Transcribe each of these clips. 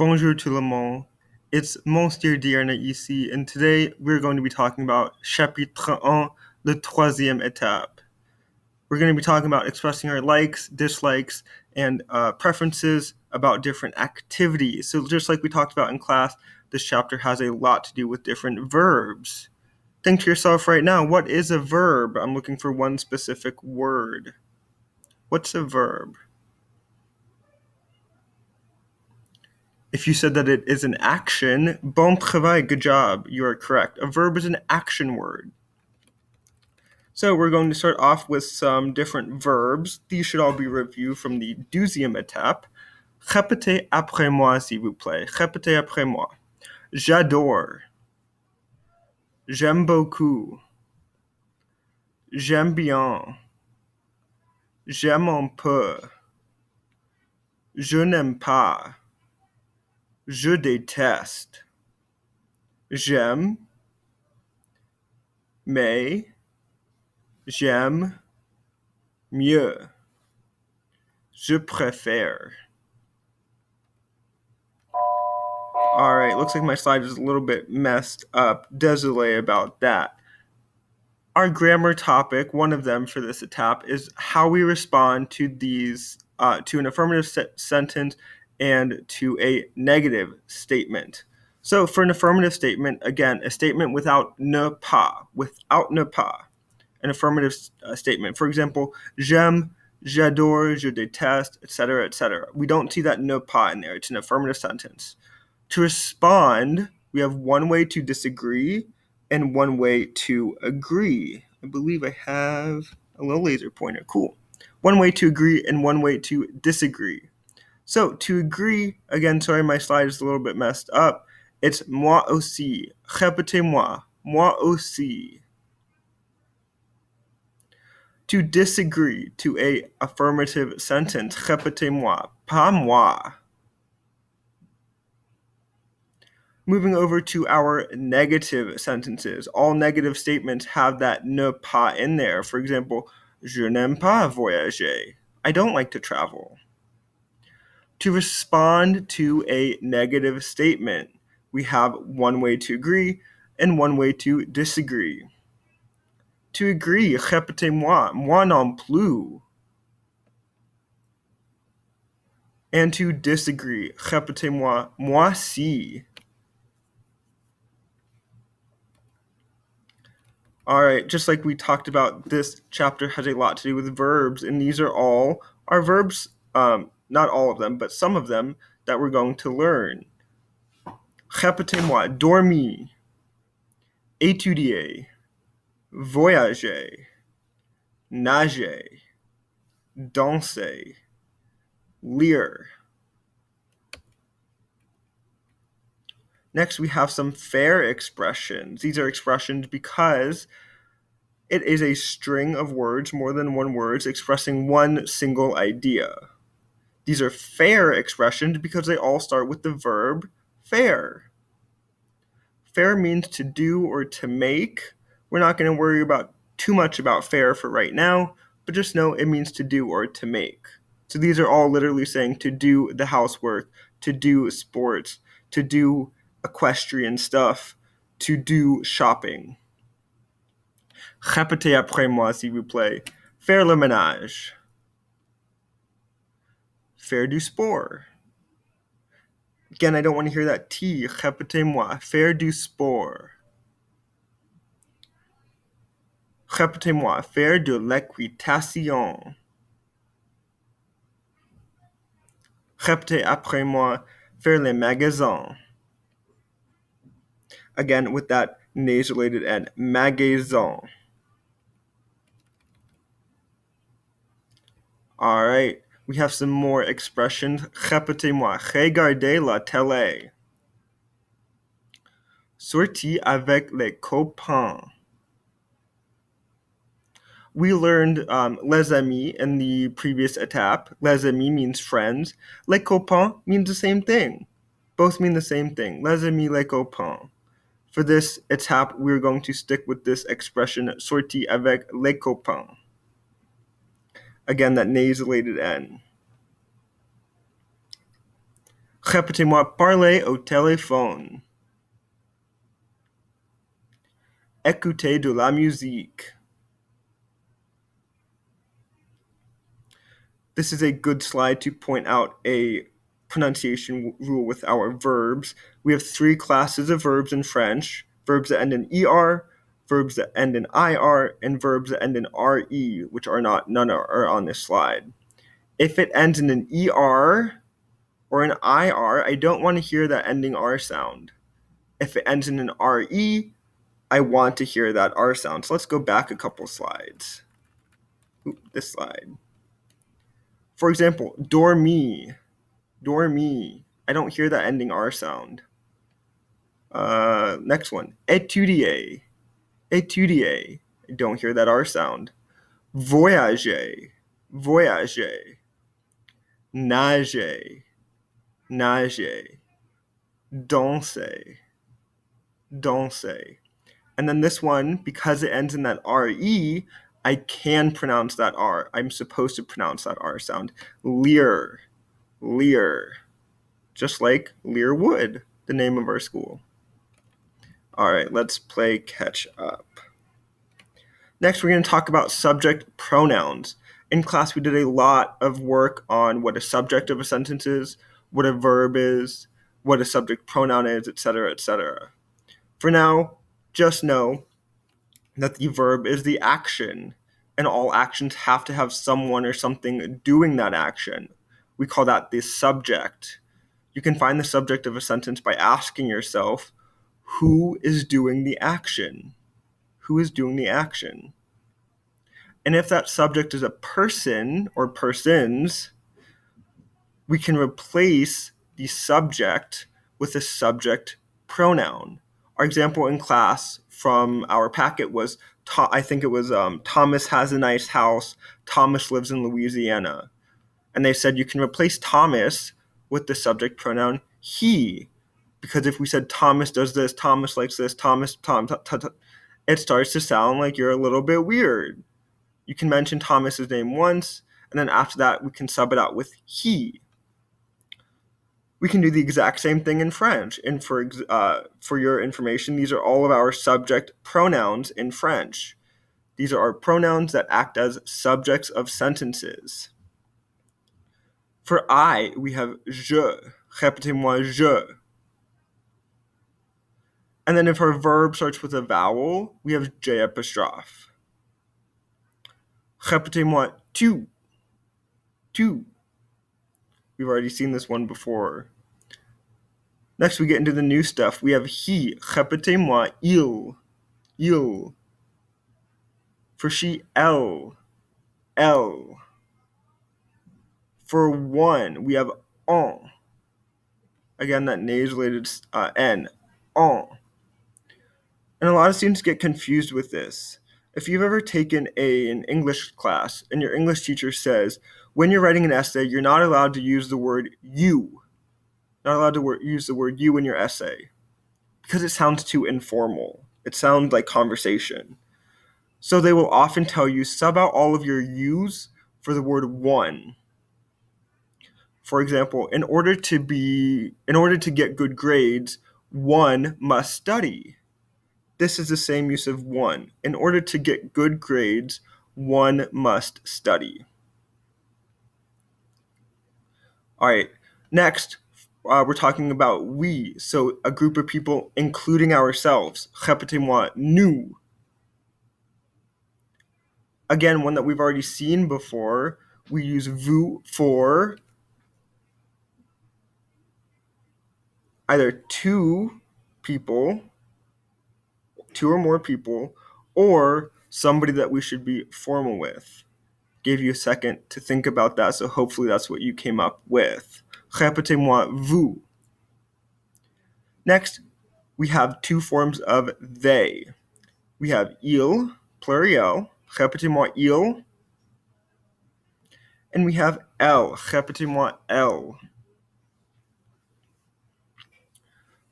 Bonjour tout le monde. It's Monsieur Diarna ici, and today we're going to be talking about Chapitre 1, the troisième étape. We're going to be talking about expressing our likes, dislikes, and preferences about different activities. So just like we talked about in class, this chapter has a lot to do with different verbs. Think to yourself right now, what is a verb? I'm looking for one specific word. What's a verb? If you said that it is an action, bon travail, good job, you are correct. A verb is an action word. So we're going to start off with some different verbs. These should all be reviewed from the deuxième étape. Répétez après moi, s'il vous plaît. Répétez après moi. J'adore. J'aime beaucoup. J'aime bien. J'aime un peu. Je n'aime pas. Je déteste. J'aime. Mais. J'aime. Mieux. Je préfère. All right, looks like my slide is a little bit messed up. Désolé about that. Our grammar topic, one of them for this étape, is how we respond to these, to an affirmative sentence and to a negative statement. So for an affirmative statement, again, a statement without ne pas, an affirmative statement. For example, j'aime, j'adore, je déteste, etc., etc. We don't see that ne pas in there. It's an affirmative sentence. To respond, we have one way to disagree and one way to agree. I believe I have a little laser pointer. Cool. One way to agree and one way to disagree. So to agree, again, sorry, my slide is a little bit messed up. It's moi aussi. Répétez-moi. Moi aussi. To disagree to a affirmative sentence, répétez-moi, pas moi. Moving over to our negative sentences. All negative statements have that ne pas in there. For example, je n'aime pas voyager. I don't like to travel. To respond to a negative statement, we have one way to agree and one way to disagree. To agree, répétez-moi, moi non plus. And to disagree, répétez-moi, moi si. All right, just like we talked about, this chapter has a lot to do with verbs, and these are all our verbs, not all of them, but some of them that we're going to learn. Répétez-moi, dormir, étudier, voyager, nager, danser, lire. Next, we have some fair expressions. These are expressions because it is a string of words, more than one words, expressing one single idea. These are fair expressions because they all start with the verb fair. Fair means to do or to make. We're not going to worry about too much about fair for right now, but just know it means to do or to make. So these are all literally saying to do the housework, to do sports, to do equestrian stuff, to do shopping. Répétez après moi, s'il vous plaît. Faire le ménage. Faire du sport. Again, I don't want to hear that T. Répétez-moi. Faire du sport. Répétez-moi. Faire de l'équitation. Répétez après moi. Faire les magasins. Again, with that nasolated N. Magasin. All right. We have some more expressions. Répétez-moi. Regardez la télé. Sortir avec les copains. We learned les amis in the previous étape. Les amis means friends. Les copains means the same thing. Both mean the same thing. Les amis, les copains. For this étape, we're going to stick with this expression, sortir avec les copains. Again, that nasolated N. Répétez-moi parler au téléphone. Écouter de la musique. This is a good slide to point out a pronunciation rule with our verbs. We have 3 classes of verbs in French: verbs that end in ER, verbs that end in IR, and verbs that end in RE, which none are on this slide. If it ends in an ER or an IR, I don't want to hear that ending R sound. If it ends in an RE, I want to hear that R sound. So let's go back a couple slides. This slide. For example, dormi. Dormi. I don't hear that ending R sound. Next one. Étudier. Étudier. I don't hear that R sound. Voyager. Voyager. Nager. Nager. Danser. Danser. And then this one, because it ends in that RE, I can pronounce that R. I'm supposed to pronounce that R sound. Lear. Lear. Just like Learwood, the name of our school. All right, let's play catch up. Next, we're going to talk about subject pronouns. In class, we did a lot of work on what a subject of a sentence is, what a verb is, what a subject pronoun is, etc., etc. For now, just know that the verb is the action, and all actions have to have someone or something doing that action. We call that the subject. You can find the subject of a sentence by asking yourself, who is doing the action? Who is doing the action? And if that subject is a person or persons, we can replace the subject with a subject pronoun. Our example in class from our packet was, I think it was Thomas has a nice house, Thomas lives in Louisiana. And they said you can replace Thomas with the subject pronoun he. Because if we said Thomas does this, Thomas likes this, it starts to sound like you're a little bit weird. You can mention Thomas's name once, and then after that, we can sub it out with he. We can do the exact same thing in French. And for your information, these are all of our subject pronouns in French. These are our pronouns that act as subjects of sentences. For I, we have je. Répétez-moi je. And then if our verb starts with a vowel, we have J apostrophe. Répétez-moi tu. Tu. We've already seen this one before. Next, we get into the new stuff. We have he. Répétez-moi il. Il. For she, elle. Elle. For one, we have on. Again, that nasolated N. On. And a lot of students get confused with this. If you've ever taken an English class and your English teacher says, when you're writing an essay, you're not allowed to use the word you. Not allowed to use the word you in your essay because it sounds too informal. It sounds like conversation. So they will often tell you, sub out all of your yous for the word one. For example, in order to get good grades, one must study. This is the same use of one. In order to get good grades, one must study. All right, next, we're talking about we, so a group of people including ourselves. Répétez-moi, nous. Again, one that we've already seen before, we use vous for either two people, two or more people, or somebody that we should be formal with. Gave you a second to think about that, so hopefully that's what you came up with. Répétez-moi vous. Next, we have two forms of they. We have il, pluriel, répétez-moi il, and we have elle, répétez-moi elle.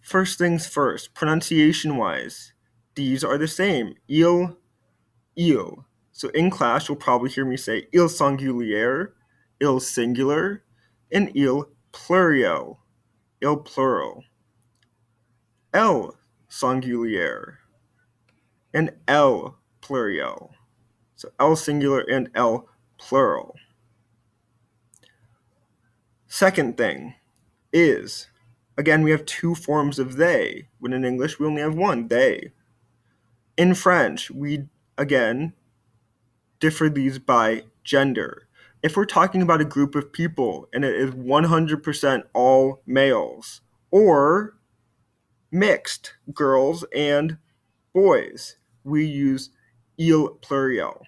First things first, pronunciation-wise, these are the same. Il. So in class, you'll probably hear me say il singulier, il singular, and il pluriel. il plural, elle singulier, and elle pluriel. So elle singular and elle plural. Second thing is, again, we have two forms of they, when in English we only have one, they. In French, we, again, differ these by gender. If we're talking about a group of people and it is 100% all males, or mixed girls and boys, we use il pluriel.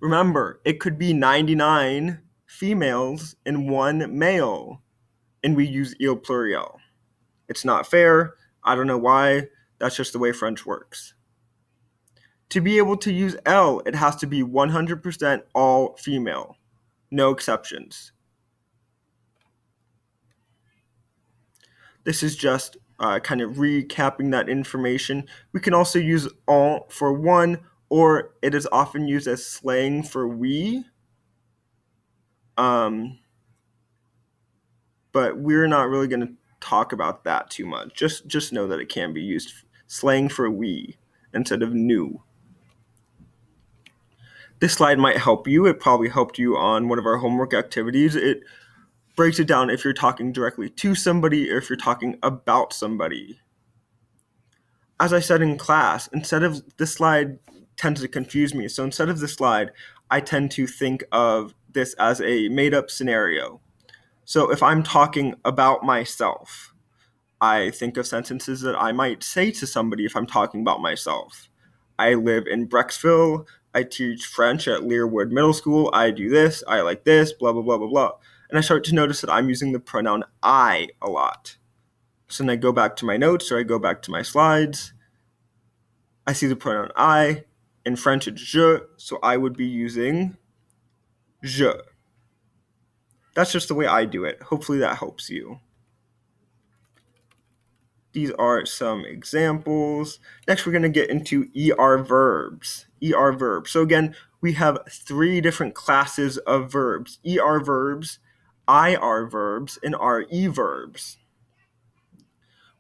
Remember, it could be 99 females and one male, and we use il pluriel. It's not fair. I don't know why. That's just the way French works. To be able to use elle, it has to be 100% all female. No exceptions. This is just kind of recapping that information. We can also use on for one, or it is often used as slang for we. But we're not really going to talk about that too much. Just know that it can be used slang for we instead of new. This slide might help you. It probably helped you on one of our homework activities. It breaks it down if you're talking directly to somebody or if you're talking about somebody. As I said in class, instead of this slide tends to confuse me. So instead of this slide, I tend to think of this as a made-up scenario. So if I'm talking about myself, I think of sentences that I might say to somebody if I'm talking about myself. I live in Brecksville. I teach French at Learwood Middle School. I do this. I like this, blah, blah, blah, blah, blah. And I start to notice that I'm using the pronoun I a lot. So then I go back to my notes or I go back to my slides. I see the pronoun I. In French, it's je, so I would be using je. That's just the way I do it. Hopefully that helps you. These are some examples. Next, we're going to get into ER verbs. ER verbs. So again, we have three different classes of verbs. ER verbs, IR verbs, and RE verbs.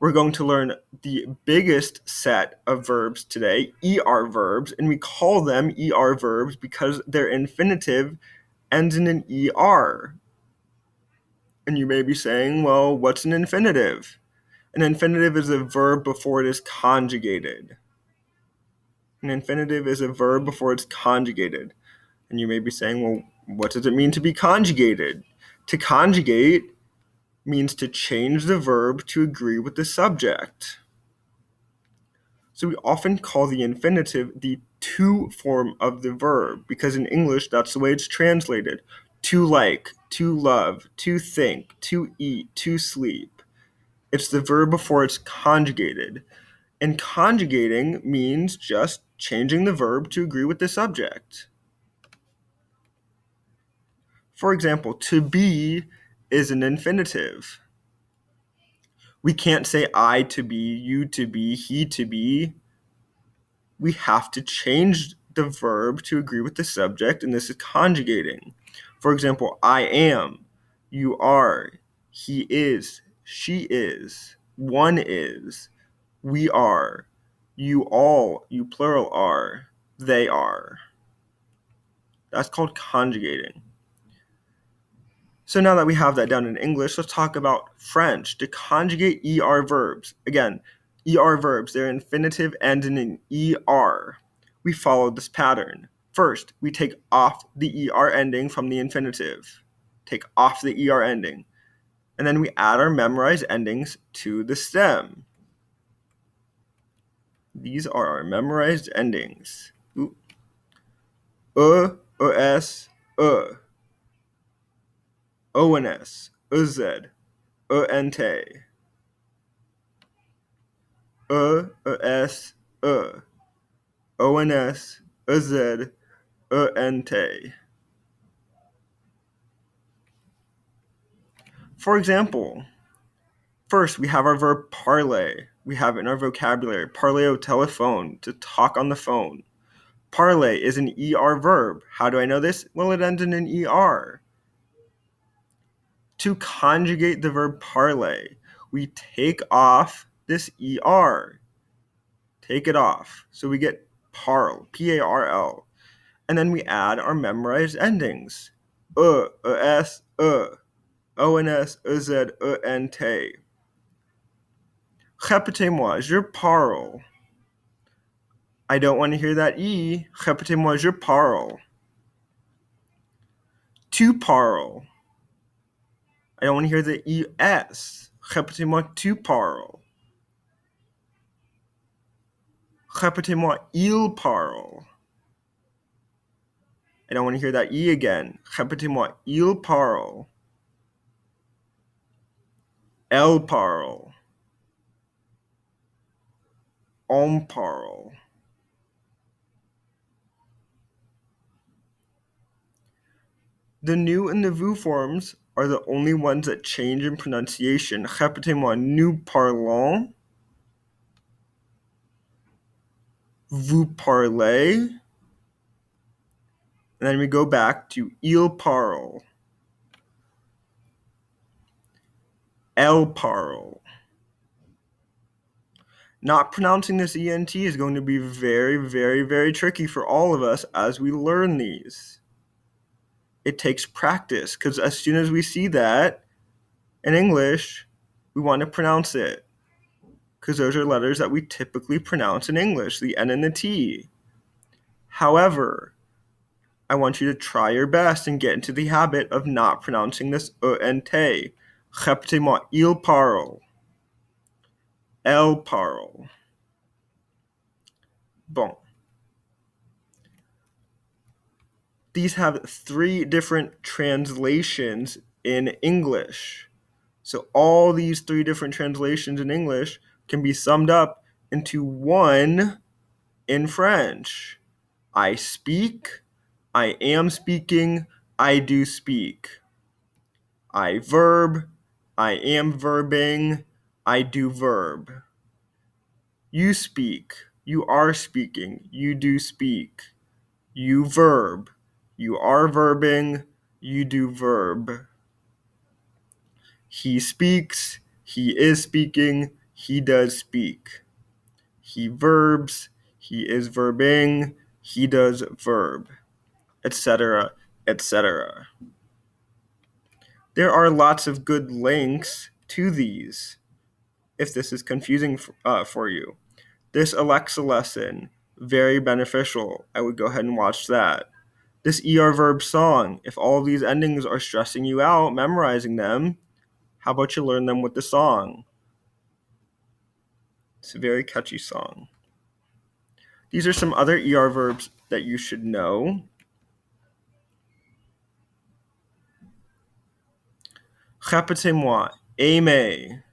We're going to learn the biggest set of verbs today, ER verbs, and we call them ER verbs because their infinitive ends in an ER. And you may be saying, well, what's an infinitive? An infinitive is a verb before it is conjugated. An infinitive is a verb before it's conjugated. And you may be saying, well, what does it mean to be conjugated? To conjugate means to change the verb to agree with the subject. So we often call the infinitive the to form of the verb because in English, that's the way it's translated. To like, to love, to think, to eat, to sleep. It's the verb before it's conjugated. And conjugating means just changing the verb to agree with the subject. For example, to be is an infinitive. We can't say I to be, you to be, he to be. We have to change the verb to agree with the subject, and this is conjugating. For example, I am, you are, he is, she is, one is, we are, you all, you plural are, they are. That's called conjugating. So now that we have that down in English, let's talk about French. To conjugate ER verbs, again, ER verbs, their infinitive end in an ER. We follow this pattern. First, we take off the ER ending from the infinitive. Take off the ER ending. And then we add our memorized endings to the stem. These are our memorized endings. Es, ONS, EZ, ENT, ES, ONS, EZ, ENT. For example, first we have our verb parler. We have it in our vocabulary. Parler au téléphone, to talk on the phone. Parler is an ER verb. How do I know this? Well, it ends in an ER. To conjugate the verb parler, we take off this ER. Take it off. So we get parle, P-A-R-L. And then we add our memorized endings. Es, O-N-S, E-Z, E-N-T. Répétez-moi, je parle. I don't want to hear that E. Répétez-moi, je parle. Tu parles. I don't want to hear the ES. Répétez-moi, tu parles. Répétez-moi, il parle. I don't want to hear that E again. Répétez-moi, il parle. Elle parle. On parle. The nu and the vous forms are the only ones that change in pronunciation. Répétez-moi, nous parlons. Vous parlez. And then we go back to il parle. Elle parle. Not pronouncing this ENT is going to be very, very, very tricky for all of us as we learn these. It takes practice because as soon as we see that in English, we want to pronounce it because those are letters that we typically pronounce in English, the N and the T. However, I want you to try your best and get into the habit of not pronouncing this ENT. Répétez-moi, il parle. Elle parle. Bon. These have 3 different translations in English. So all these 3 different translations in English can be summed up into one in French. I speak, I am speaking, I do speak. I verb, I am verbing, I do verb. You speak, you are speaking, you do speak. You verb, you are verbing, you do verb. He speaks, he is speaking, he does speak. He verbs, he is verbing, he does verb, etc., etc. There are lots of good links to these if this is confusing for you. This Alexa lesson, very beneficial. I would go ahead and watch that. This ER verb song, if all of these endings are stressing you out, memorizing them, how about you learn them with the song? It's a very catchy song. These are some other ER verbs that you should know. Répétez-moi, aimer.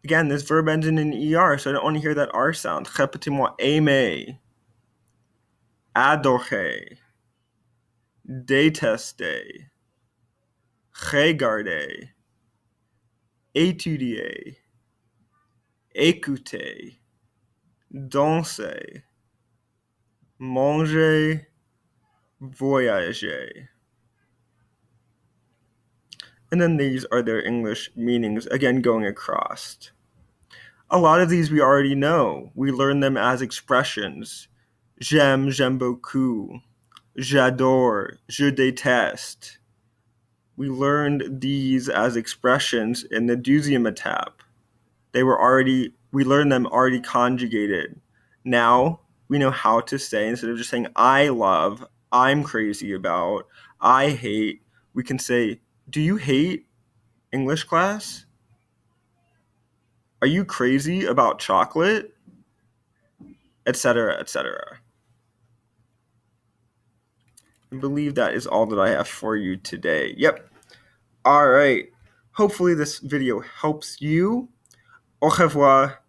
Again, this verb ends in an ER, so I don't want to hear that R sound. Répétez-moi, aimer. Adorer. Détester. Regarder. Étudier. Écouter. Danser. Manger. Voyager. And then these are their English meanings, again going across. A lot of these we already know. We learn them as expressions. J'aime, j'aime beaucoup. J'adore, je déteste. We learned these as expressions in the Deuxième étape. We learned them already conjugated. Now we know how to say, instead of just saying I love, I'm crazy about, I hate, we can say, do you hate English class? Are you crazy about chocolate? Etc., etc. I believe that is all that I have for you today. Yep. All right. Hopefully this video helps you. Au revoir.